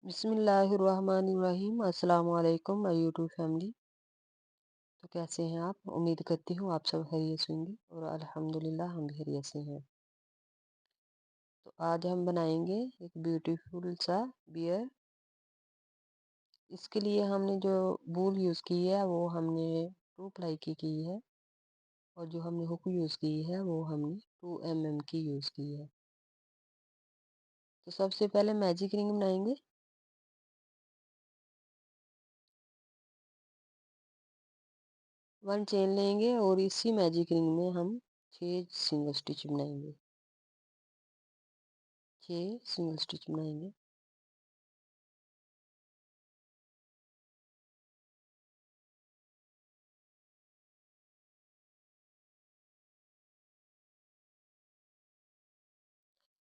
बिस्मिल्लाहिर्रहमानिर्रहीम। अस्सलाम वालेकुम माय यूट्यूब फैमिली। तो कैसे हैं आप? उम्मीद करती हूँ आप सब खैरियत से होंगे और अल्हम्दुलिल्लाह हम भी खैरियत से हैं। तो आज हम बनाएंगे एक ब्यूटीफुल सा बियर। इसके लिए हमने जो वूल यूज़ की है वो हमने 2 प्लाई की है और जो हमने हुक यूज़ की है वो हमने 2 mm की यूज़ की है। तो सबसे पहले मैजिक रिंग बनाएंगे। 1 चेन लेंगे और इसी मैजिक रिंग में हम 6 सिंगल स्टिच बनाएंगे। 6 सिंगल स्टिच बनाएंगे।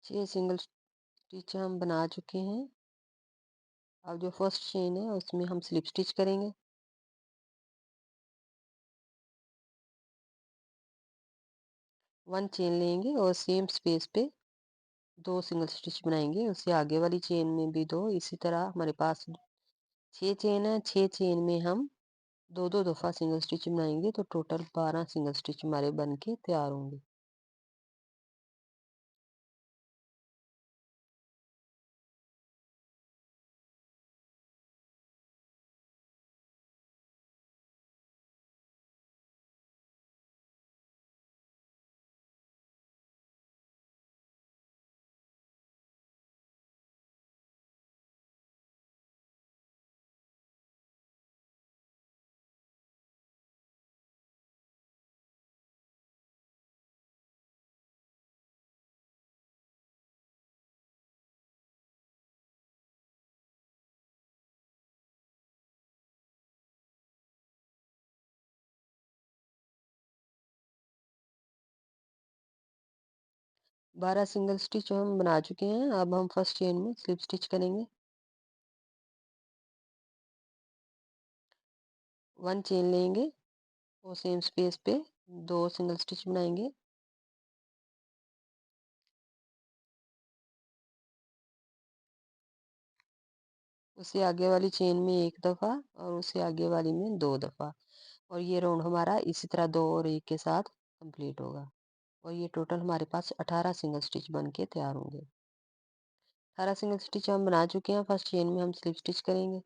6 सिंगल स्टिच हम बना चुके हैं। अब जो फर्स्ट चेन है उसमें हम स्लिप स्टिच करेंगे। 1 चेन लेंगे और सेम स्पेस पे 2 सिंगल स्टिच बनाएंगे। उससे आगे वाली चेन में भी दो। इसी तरह हमारे पास 6 चेन है। 6 चेन में हम दो दो दफ़ा सिंगल स्टिच बनाएंगे तो टोटल 12 सिंगल स्टिच हमारे बन के तैयार होंगे। बारह सिंगल स्टिच हम बना चुके हैं। अब हम फर्स्ट चेन में स्लिप स्टिच करेंगे। 1 चेन लेंगे और सेम स्पेस पे 2 सिंगल स्टिच बनाएंगे। उससे आगे वाली चेन में 1 दफ़ा और उससे आगे वाली में 2 दफ़ा और ये राउंड हमारा इसी तरह 2 और 1 के साथ कंप्लीट होगा। और ये टोटल हमारे पास 18 सिंगल स्टिच बन के तैयार होंगे। 18 सिंगल स्टिच हम बना चुके हैं। फर्स्ट चेन में हम स्लिप स्टिच करेंगे।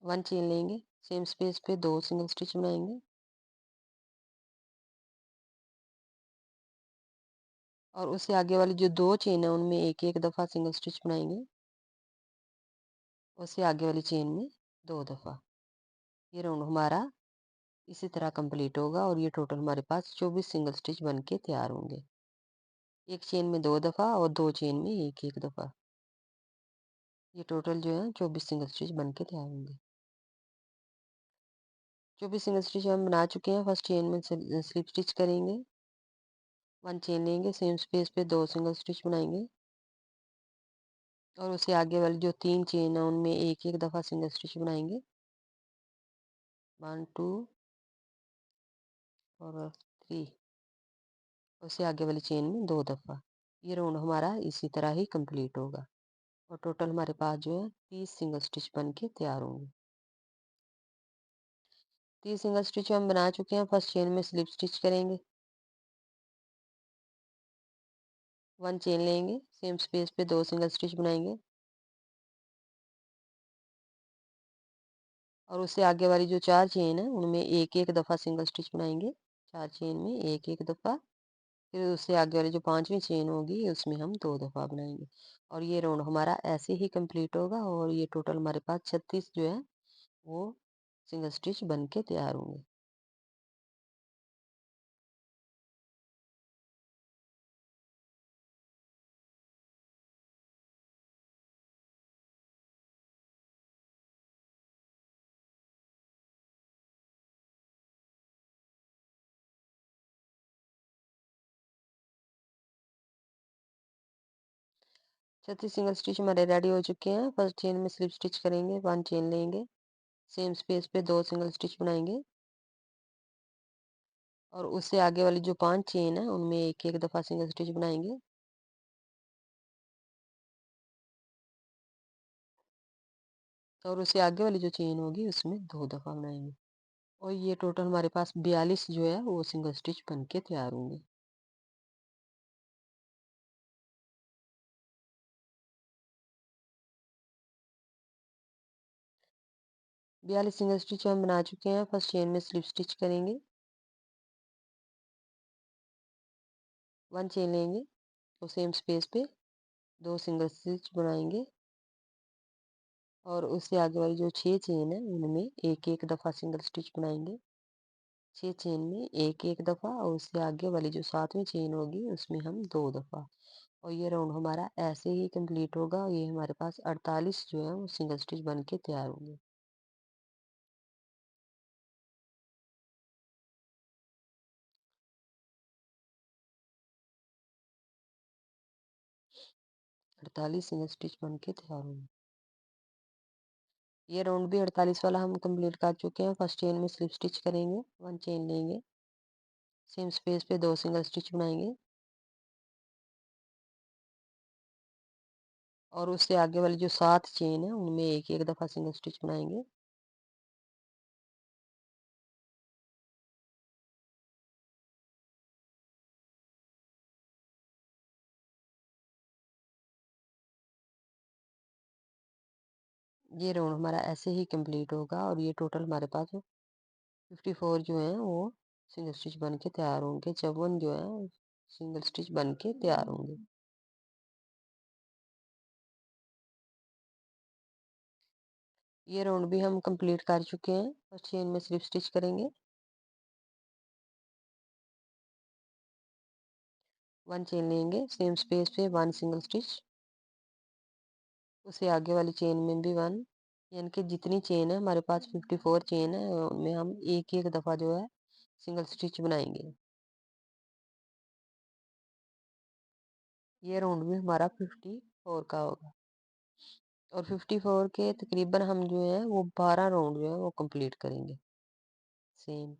1 चेन लेंगे, सेम स्पेस पे 2 सिंगल स्टिच बनाएंगे और उससे आगे वाली जो 2 चेन है उनमें एक एक दफ़ा सिंगल स्टिच बनाएंगे। उससे आगे वाली चेन में 2 दफ़ा। ये राउंड हमारा इसी तरह कंप्लीट होगा और ये टोटल हमारे पास 24 सिंगल स्टिच बन के तैयार होंगे। एक चेन में 2 दफ़ा और 2 चेन में एक एक दफ़ा। ये टोटल जो है 24 सिंगल स्टिच बन के तैयार होंगे। 24 सिंगल स्टिच हम बना चुके हैं। फर्स्ट चेन में स्लिप स्टिच करेंगे। 1 चेन लेंगे, सेम स्पेस पे 2 सिंगल स्टिच बनाएंगे और उससे आगे वाली जो 3 चेन है उनमें एक एक दफ़ा सिंगल स्टिच बनाएंगे। 1 2 और 3। उससे आगे वाली चेन में 2 दफ़ा। ये राउंड हमारा इसी तरह ही कंप्लीट होगा और टोटल हमारे पास जो है 30 सिंगल स्टिच बन के तैयार होंगे। 30 सिंगल स्टिच हम बना चुके हैं। फर्स्ट चेन में स्लिप स्टिच करेंगे। 1 चेन लेंगे, सेम स्पेस पे 2 सिंगल स्टिच बनाएंगे और उससे आगे वाली जो 4 चेन है उनमें एक एक दफ़ा सिंगल स्टिच बनाएंगे। 4 चेन में एक एक दफ़ा। फिर उससे आगे वाली जो 5वीं चेन होगी उसमें हम 2 दफ़ा बनाएंगे और ये राउंड हमारा ऐसे ही कंप्लीट होगा और ये टोटल हमारे पास 36 जो है वो सिंगल स्टिच बन के तैयार होंगे। 36 सिंगल स्टिच हमारे रेडी हो चुके हैं। फर्स्ट चेन में स्लिप स्टिच करेंगे। 1 चेन लेंगे, सेम स्पेस पे 2 सिंगल स्टिच बनाएंगे और उससे आगे वाली जो 5 चेन है उनमें एक एक दफ़ा सिंगल स्टिच बनाएंगे और उससे आगे वाली जो चेन होगी उसमें 2 दफ़ा बनाएँगे। और ये टोटल हमारे पास 42 जो है वो सिंगल स्टिच बन के तैयार होंगे। 42 सिंगल स्टिच हम बना चुके हैं। फर्स्ट चेन में स्लिप स्टिच करेंगे, 1 चेन लेंगे और सेम स्पेस पे 2 सिंगल स्टिच बनाएँगे और उससे आगे वाली जो 6 चेन है उनमें एक-एक दफ़ा सिंगल स्टिच बनाएँगे। 6 चेन में एक-एक दफ़ा और उससे आगे वाली जो 7वीं चेन होगी उसमें हम 2 दफ़ा। और ये राउंड हमारा ऐसे ही कंप्लीट होगा। ये हमारे पास 48 जो है वो सिंगल स्टिच बन के तैयार होंगे। 48 सिंगल स्टिच बन के तैयार होंगे। ये राउंड भी 48 वाला हम कंप्लीट कर चुके हैं। फर्स्ट चेन में स्लिप स्टिच करेंगे, 1 चेन लेंगे, सेम स्पेस पे 2 सिंगल स्टिच बनाएँगे और उससे आगे वाली जो 7 चेन है उनमें एक-एक दफ़ा सिंगल स्टिच बनाएँगे। ये राउंड हमारा ऐसे ही कंप्लीट होगा और ये टोटल हमारे पास 54 जो हैं वो सिंगल स्टिच बन के तैयार होंगे। 54 जो है सिंगल स्टिच बन के तैयार होंगे। ये राउंड भी हम कंप्लीट कर चुके हैं। फर्स्ट चेन में स्लिप स्टिच करेंगे, 1 चेन लेंगे, सेम स्पेस पे 1 सिंगल स्टिच, उससे आगे वाली चेन में भी 1, यानी कि जितनी चेन है हमारे पास 54 चेन है उनमें हम एक-एक दफ़ा जो है सिंगल स्टिच बनाएँगे। ये राउंड भी हमारा 54 का होगा और 54 के तकरीबन हम जो है वो 12 राउंड जो है वो कंप्लीट करेंगे, सेम।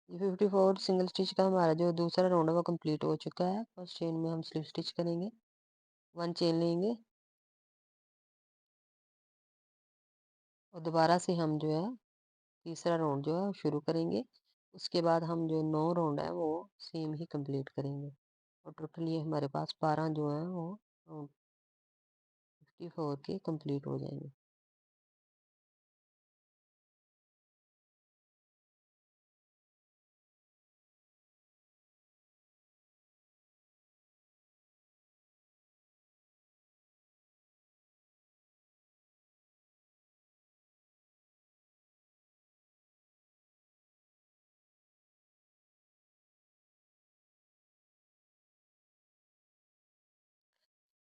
ये 54 सिंगल स्टिच का हमारा जो दूसरा राउंड है वो कंप्लीट हो चुका है। फर्स्ट चेन में हम स्लिप स्टिच करेंगे, 1 चेन लेंगे और दोबारा से हम जो है तीसरा राउंड जो है वो शुरू करेंगे। उसके बाद हम जो 9 राउंड है वो सेम ही कंप्लीट करेंगे और टोटल ये हमारे पास 12 जो है वो राउंड 54 के कंप्लीट हो जाएँगे।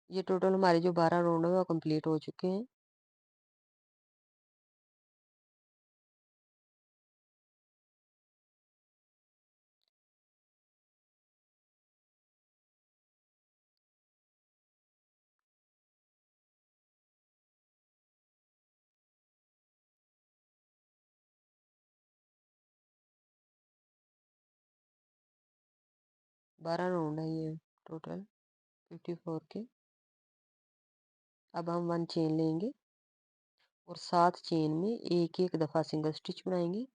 ये टोटल हमारे जो 12 राउंड है वो कंप्लीट हो चुके हैं। 12 राउंड है ये टोटल 54 के। अब हम 1 चेन लेंगे और 7 चेन में एक-एक दफ़ा सिंगल स्टिच बनाएँगे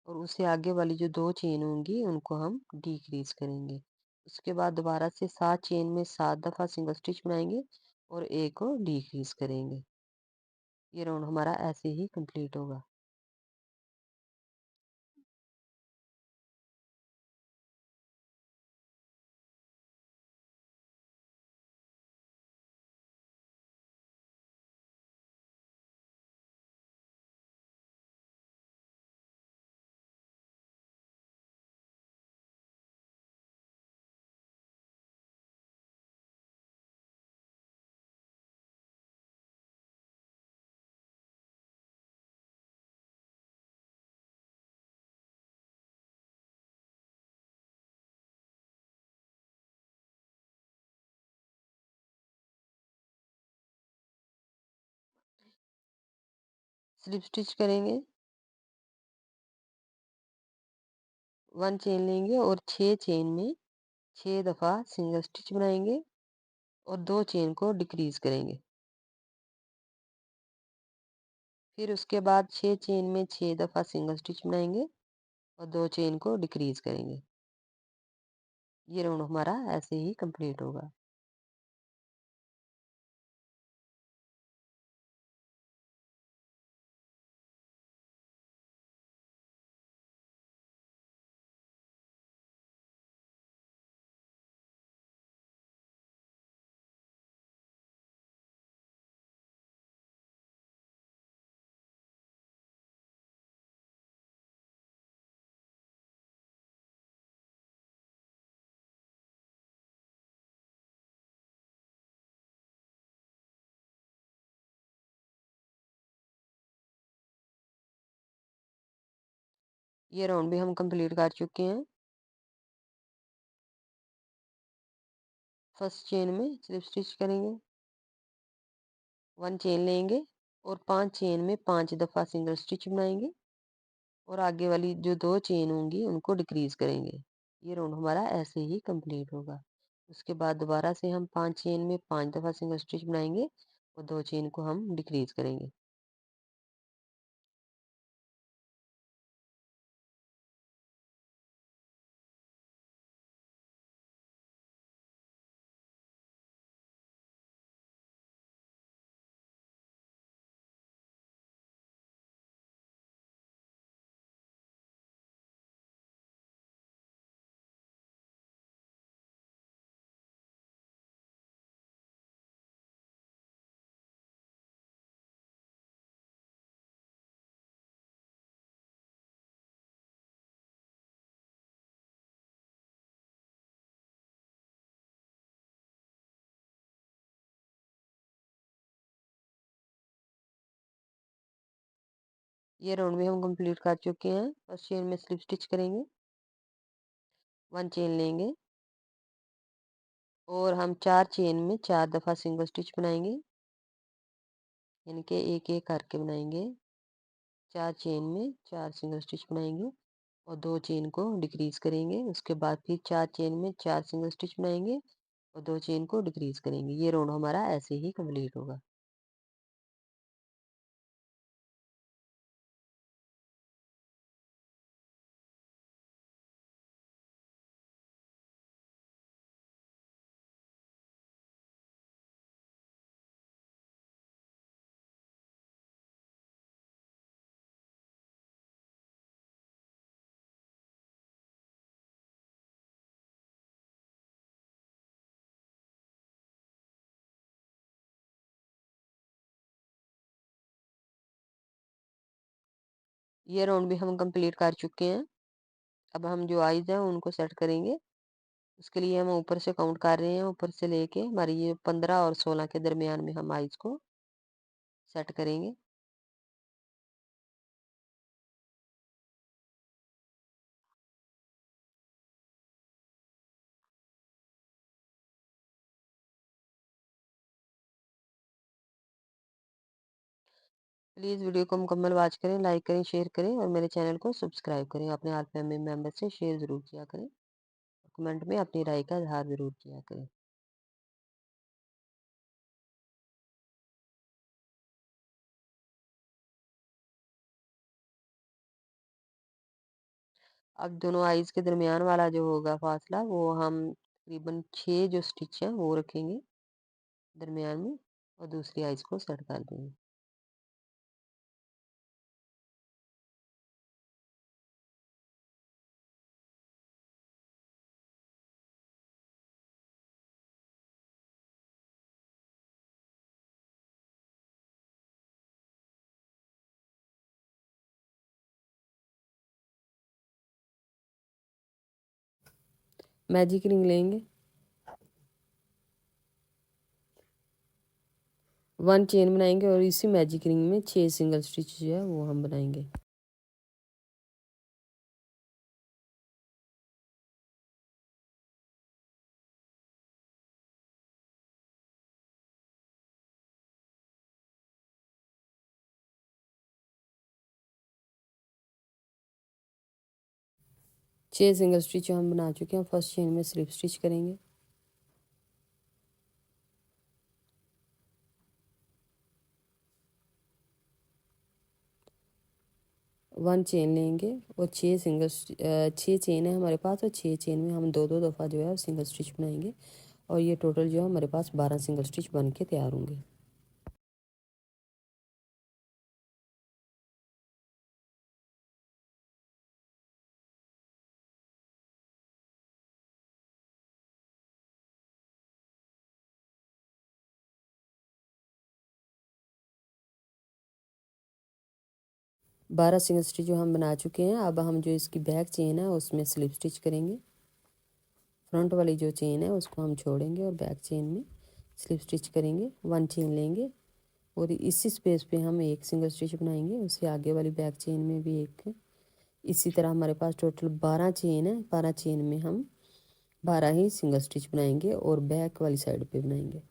और उससे आगे वाली जो 2 चेन होंगी उनको हम डिक्रीज़ करेंगे। उसके बाद दोबारा से 7 चेन में 7 दफ़ा सिंगल स्टिच बनाएँगे और 1 को डिक्रीज़ करेंगे। ये राउंड हमारा ऐसे ही कंप्लीट होगा। स्लिप स्टिच करेंगे, 1 चेन लेंगे और 6 चेन में 6 दफ़ा सिंगल स्टिच बनाएँगे और 2 चेन को डिक्रीज़ करेंगे। फिर उसके बाद 6 चेन में 6 दफ़ा सिंगल स्टिच बनाएँगे और 2 चेन को डिक्रीज़ करेंगे। ये राउंड हमारा ऐसे ही कंप्लीट होगा। ये राउंड भी हम कंप्लीट कर चुके हैं। फर्स्ट चेन में स्लिप स्टिच करेंगे, 1 चेन लेंगे और 5 चेन में 5 दफ़ा सिंगल स्टिच बनाएँगे और आगे वाली जो 2 चेन होंगी उनको डिक्रीज़ करेंगे। ये राउंड हमारा ऐसे ही कंप्लीट होगा। उसके बाद दोबारा से हम 5 चेन में 5 दफ़ा सिंगल स्टिच बनाएँगे और 2 चेन को हम डिक्रीज़ करेंगे। ये राउंड भी हम कंप्लीट कर चुके हैं। फर्स्ट चेन में स्लिप स्टिच करेंगे, 1 चेन लेंगे और हम 4 चेन में 4 दफ़ा सिंगल स्टिच बनाएँगे, यानी कि एक-एक करके बनाएँगे। 4 चेन में 4 सिंगल स्टिच बनाएँगे और 2 चेन को डिक्रीज़ करेंगे। उसके बाद फिर 4 चेन में 4 सिंगल स्टिच बनाएँगे और 2 चेन को डिक्रीज़ करेंगे। ये राउंड हमारा ऐसे ही कंप्लीट होगा। ये राउंड भी हम कंप्लीट कर चुके हैं। अब हम जो आइज़ हैं उनको सेट करेंगे। उसके लिए हम ऊपर से काउंट कर रहे हैं, ऊपर से लेके हमारी ये 15 और 16 के दरमियान में हम आइज़ को सेट करेंगे। प्लीज़ वीडियो को मुकम्मल वॉच करें, लाइक करें, शेयर करें और मेरे चैनल को सब्सक्राइब करें। अपने ऑल फैमिली मेंबर से शेयर ज़रूर किया करें। कमेंट में अपनी राय का इज़हार ज़रूर किया करें। अब दोनों आइज़ के दरमियान वाला जो होगा फासला वो हम तकरीबन 6 जो स्टिच हैं वो रखेंगे दरमियान में और दूसरी आइज़ को सेट कर देंगे। मैजिक रिंग लेंगे, 1 चेन बनाएँगे और इसी मैजिक रिंग में 6 सिंगल स्टिच जो है वो हम बनाएँगे। 6 सिंगल स्टिच हम बना चुके हैं। फर्स्ट चेन में स्लिप स्टिच करेंगे। वन चेन लेंगे और 6 चेन है हमारे पास, और 6 चेन में हम दो दो दफ़ा जो है सिंगल स्टिच बनाएंगे, और ये टोटल जो है हमारे पास 12 सिंगल स्टिच बन के तैयार होंगे। बारह सिंगल स्टिच जो हम बना चुके हैं, अब हम जो इसकी बैक चेन है उसमें स्लिप स्टिच करेंगे। फ्रंट वाली जो चेन है उसको हम छोड़ेंगे और बैक चेन में स्लिप स्टिच करेंगे। वन चेन लेंगे और इसी स्पेस पे हम एक सिंगल स्टिच बनाएंगे। उससे आगे वाली बैक चेन में भी एक। इसी तरह हमारे पास टोटल 12 चेन है। 12 चेन में हम 12 ही सिंगल स्टिच बनाएंगे और बैक वाली साइड पे बनाएंगे।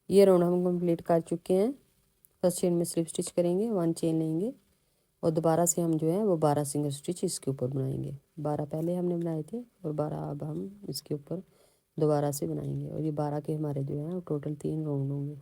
ये राउंड हम कंप्लीट कर चुके हैं। फर्स्ट चेन में स्लिप स्टिच करेंगे, वन चेन लेंगे और दोबारा से हम जो है वो 12 सिंगल स्टिच इसके ऊपर बनाएंगे। 12 पहले हमने बनाए थे और 12 अब हम इसके ऊपर दोबारा से बनाएंगे, और ये 12 के हमारे जो है टोटल 3 राउंड होंगे।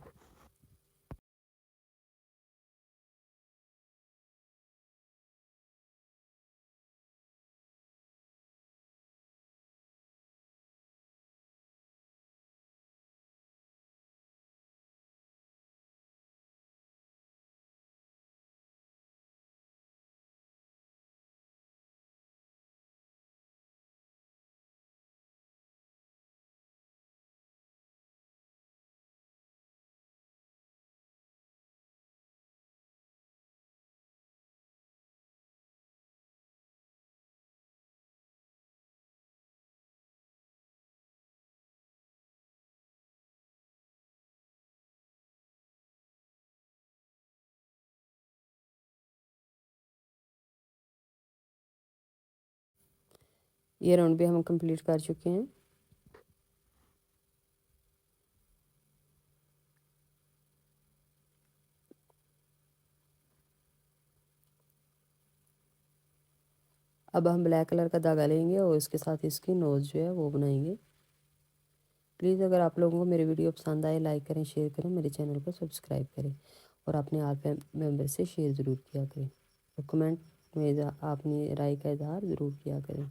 ये राउंड भी हम कंप्लीट कर चुके हैं। अब हम ब्लैक कलर का धागा लेंगे और इसके साथ इसकी नोज़ जो है वो बनाएंगे। प्लीज़ अगर आप लोगों को मेरी वीडियो पसंद आए, लाइक करें, शेयर करें, मेरे चैनल को सब्सक्राइब करें और अपने आल मेंबर से शेयर ज़रूर किया करें और कमेंट में अपनी राय का इजहार ज़रूर किया करें।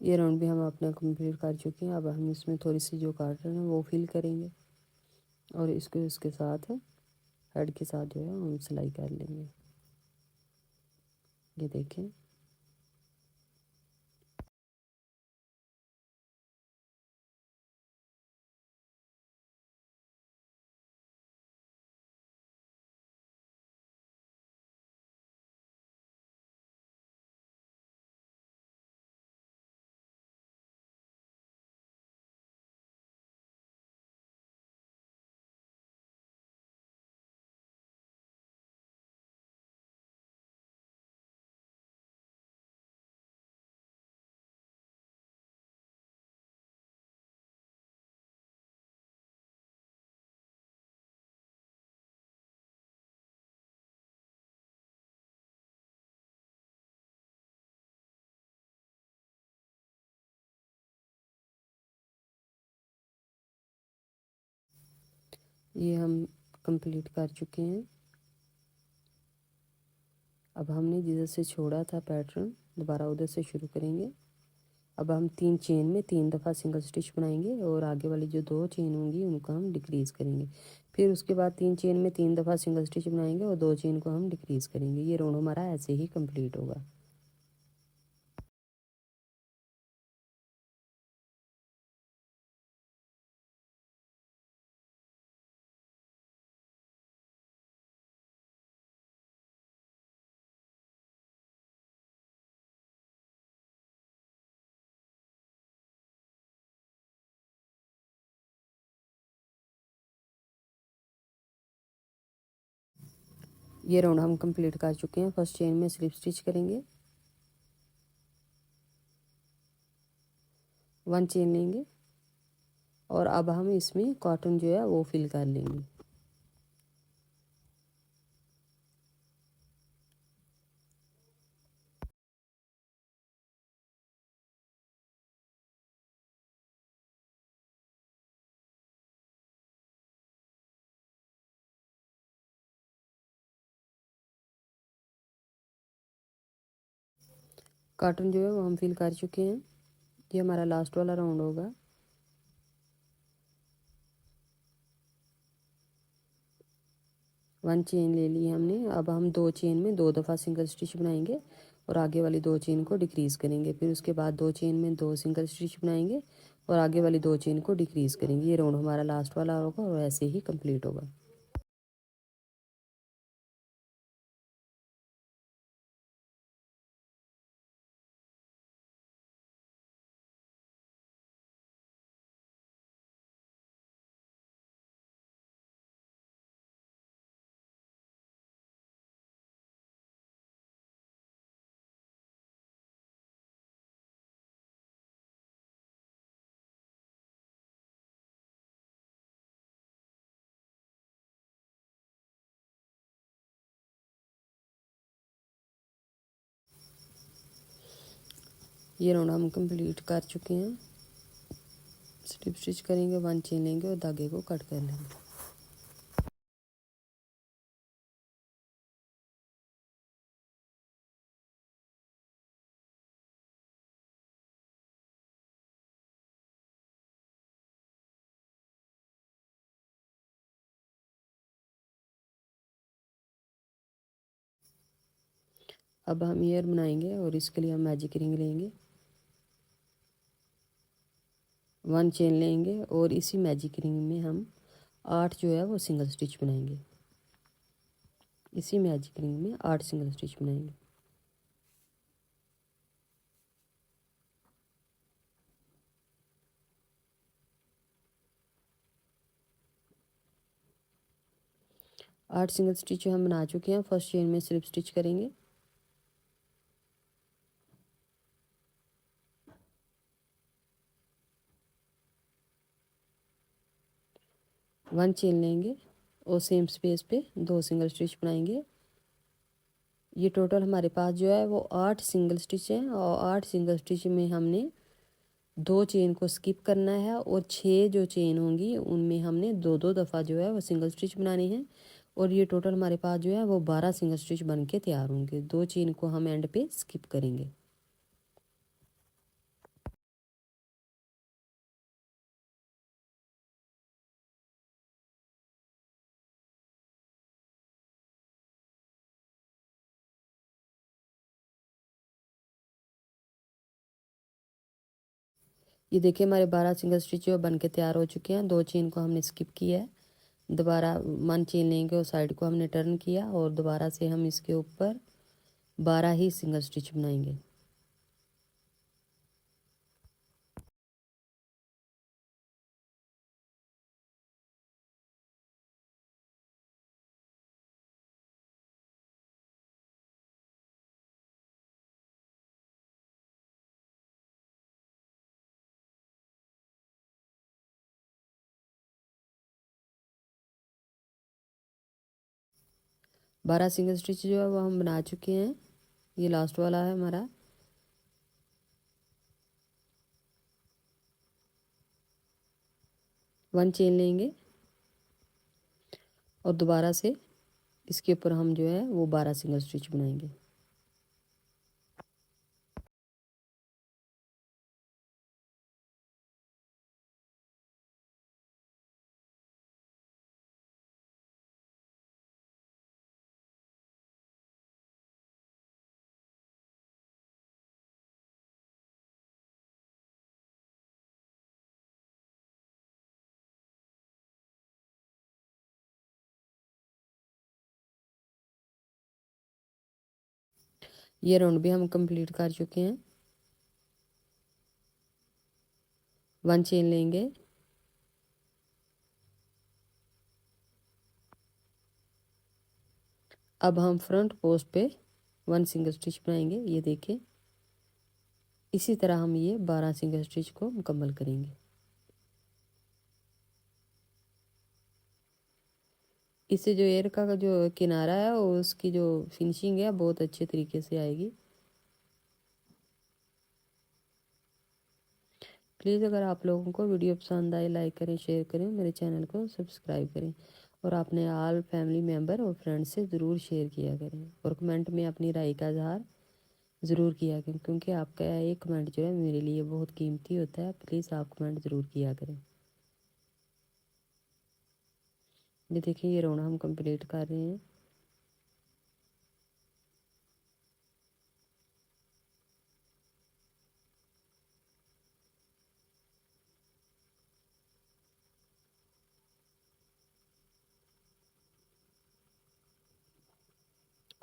ये राउंड भी हम अपना कंप्लीट कर चुके हैं। अब हम इसमें थोड़ी सी जो कार्टन है वो फिल करेंगे और इसको इसके साथ हेड के साथ जो है हम सिलाई कर लेंगे। ये देखें, ये हम कंप्लीट कर चुके हैं। अब हमने जिधर से छोड़ा था पैटर्न दोबारा उधर से शुरू करेंगे। अब हम 3 चेन में 3 दफ़ा सिंगल स्टिच बनाएंगे और आगे वाली जो 2 चेन होंगी उनको हम डिक्रीज़ करेंगे। फिर उसके बाद 3 चेन में 3 दफ़ा सिंगल स्टिच बनाएंगे और 2 चेन को हम डिक्रीज़ करेंगे। ये राउंड हमारा ऐसे ही कंप्लीट होगा। ये राउंड हम कंप्लीट कर चुके हैं। फर्स्ट चेन में स्लिप स्टिच करेंगे, 1 चेन लेंगे और अब हम इसमें कॉटन जो है वो फिल कर लेंगे। कॉटन जो है वो हम फिल कर चुके हैं। ये हमारा लास्ट वाला राउंड होगा। वन चेन ले ली हमने। अब हम 2 चेन में 2 दफ़ा सिंगल स्टिच बनाएंगे और आगे वाली 2 चेन को डिक्रीज़ करेंगे। फिर उसके बाद 2 चेन में 2 सिंगल स्टिच बनाएंगे और आगे वाली 2 चेन को डिक्रीज़ करेंगे। ये राउंड हमारा लास्ट वाला होगा और ऐसे ही कंप्लीट होगा। ये राउंड हम कंप्लीट कर चुके हैं। स्लिप स्टिच करेंगे, 1 चेन लेंगे और धागे को कट कर लेंगे। अब हम ईयर बनाएंगे और इसके लिए हम मैजिक रिंग लेंगे, 1 चेन लेंगे और इसी मैजिक रिंग में हम 8 जो है वो सिंगल स्टिच बनाएंगे। इसी मैजिक रिंग में 8 सिंगल स्टिच बनाएंगे। आठ सिंगल स्टिच हम बना चुके हैं। फर्स्ट चेन में स्लिप स्टिच करेंगे, वन चेन लेंगे और सेम स्पेस पे 2 सिंगल स्टिच बनाएंगे। ये टोटल हमारे पास जो है वो 8 सिंगल स्टिच हैं और 8 सिंगल स्टिच में हमने 2 चेन को स्किप करना है और 6 जो चेन होंगी उनमें हमने 2-2 दफ़ा जो है वो सिंगल स्टिच बनाने हैं और ये टोटल हमारे पास जो है वो 12 सिंगल स्टिच बन के तैयार होंगे। 2 चेन को हम एंड पे स्किप करेंगे। ये देखिए हमारे 12 सिंगल स्टिच जो बन के तैयार हो चुके हैं। 2 चेन को हमने स्किप किया है, दोबारा 1 चेन लेंगे और साइड को हमने टर्न किया और दोबारा से हम इसके ऊपर 12 ही सिंगल स्टिच बनाएंगे। बारह सिंगल स्टिच जो है वो हम बना चुके हैं। ये लास्ट वाला है हमारा। वन चेन लेंगे और दोबारा से इसके ऊपर हम जो है वो 12 सिंगल स्टिच बनाएंगे। ये राउंड भी हम कंप्लीट कर चुके हैं। वन चेन लेंगे, अब हम फ्रंट पोस्ट पे 1 सिंगल स्टिच बनाएंगे। ये देखिए इसी तरह हम ये 12 सिंगल स्टिच को मुकम्मल करेंगे। इससे जो एयर का जो किनारा है और उसकी जो फिनिशिंग है बहुत अच्छे तरीके से आएगी। प्लीज़ अगर आप लोगों को वीडियो पसंद आए लाइक करें, शेयर करें, मेरे चैनल को सब्सक्राइब करें और अपने ऑल फैमिली मेम्बर और फ्रेंड्स से ज़रूर शेयर किया करें और कमेंट में अपनी राय का इजहार ज़रूर किया करें, क्योंकि आपका एक कमेंट जो है मेरे लिए बहुत कीमती होता है। प्लीज़ आप कमेंट ज़रूर किया करें। ये देखिए ये रोना हम कंप्लीट कर रहे हैं।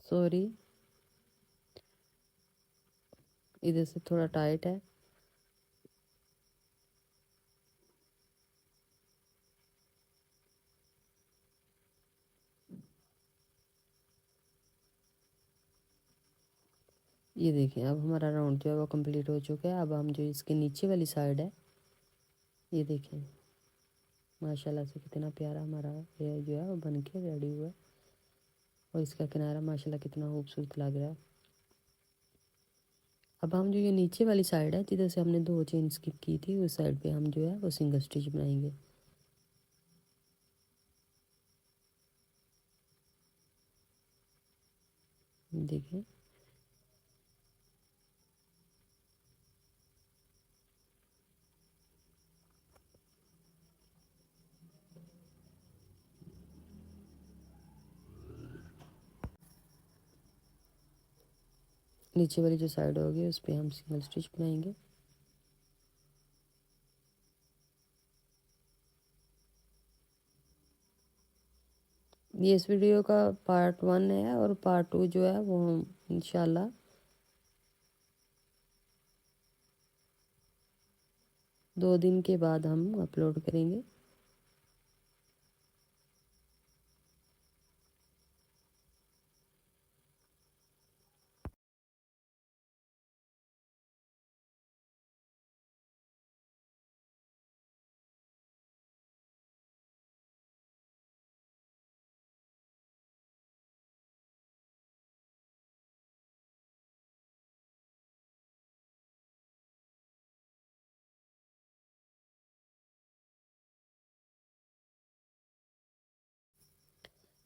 सॉरी, इधर से थोड़ा टाइट है। ये देखिए अब हमारा राउंड जो है वो कंप्लीट हो चुका है। अब हम जो इसके नीचे वाली साइड है, ये देखें माशाल्लाह से कितना प्यारा हमारा ये जो है वो बन के रेडी हुआ है और इसका किनारा माशाल्लाह कितना खूबसूरत लग रहा है। अब हम जो ये नीचे वाली साइड है जिधर से हमने 2 चेन स्किप की थी उस साइड पे हम जो है वो सिंगल स्टिच बनाएंगे। देखिए नीचे वाली जो साइड होगी उस पर हम सिंगल स्टिच बनाएंगे। ये इस वीडियो का पार्ट 1 है और पार्ट 2 जो है वो हम इंशाल्लाह 2 दिन के बाद हम अपलोड करेंगे।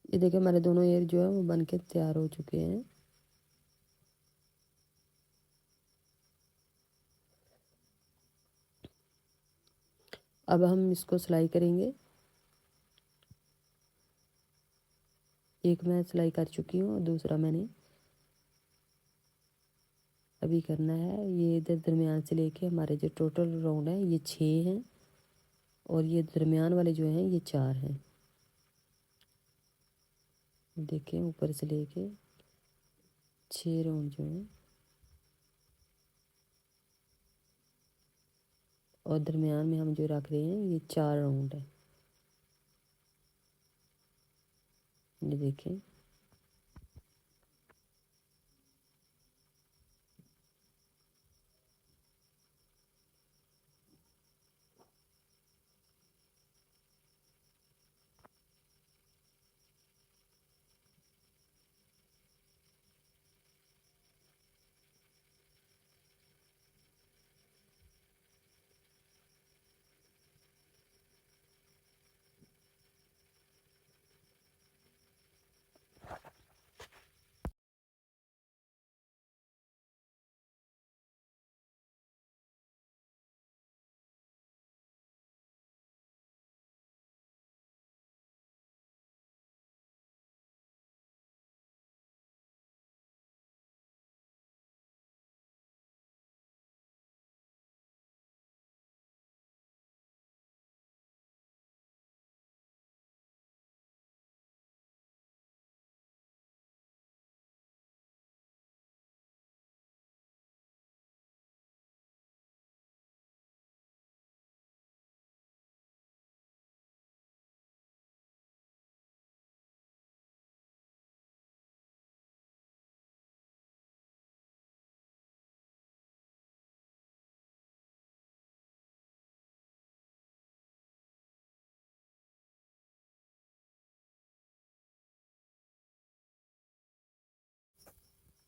ये देखिए हमारे दोनों एयर जो है वो बन के तैयार हो चुके हैं। अब हम इसको सिलाई करेंगे। एक मैं सिलाई कर चुकी हूँ और दूसरा मैंने अभी करना है ये इधर दरमियान से लेके हमारे जो टोटल राउंड है ये 6 हैं और ये दरमियान वाले जो हैं ये 4 हैं। देखें ऊपर से लेके 6 राउंड जो हैं और दरमियान में हम जो रख रहे हैं ये 4 राउंड है। ये देखें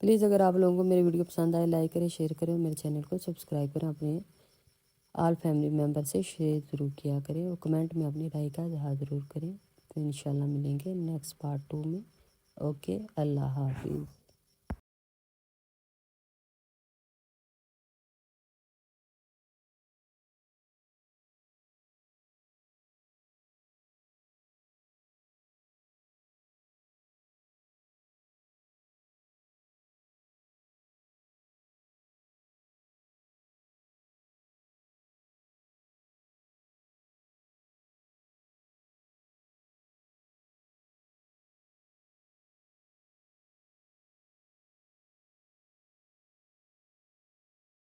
प्लीज़ अगर आप लोगों को मेरी वीडियो पसंद आए लाइक करें, शेयर करें और मेरे चैनल को सब्सक्राइब करें। अपने ऑल फैमिली मेम्बर से शेयर ज़रूर किया करें और कमेंट में अपनी राय का इज़हार ज़रूर करें। तो इंशाल्लाह मिलेंगे नेक्स्ट पार्ट 2 में। ओके, अल्लाह हाफिज़।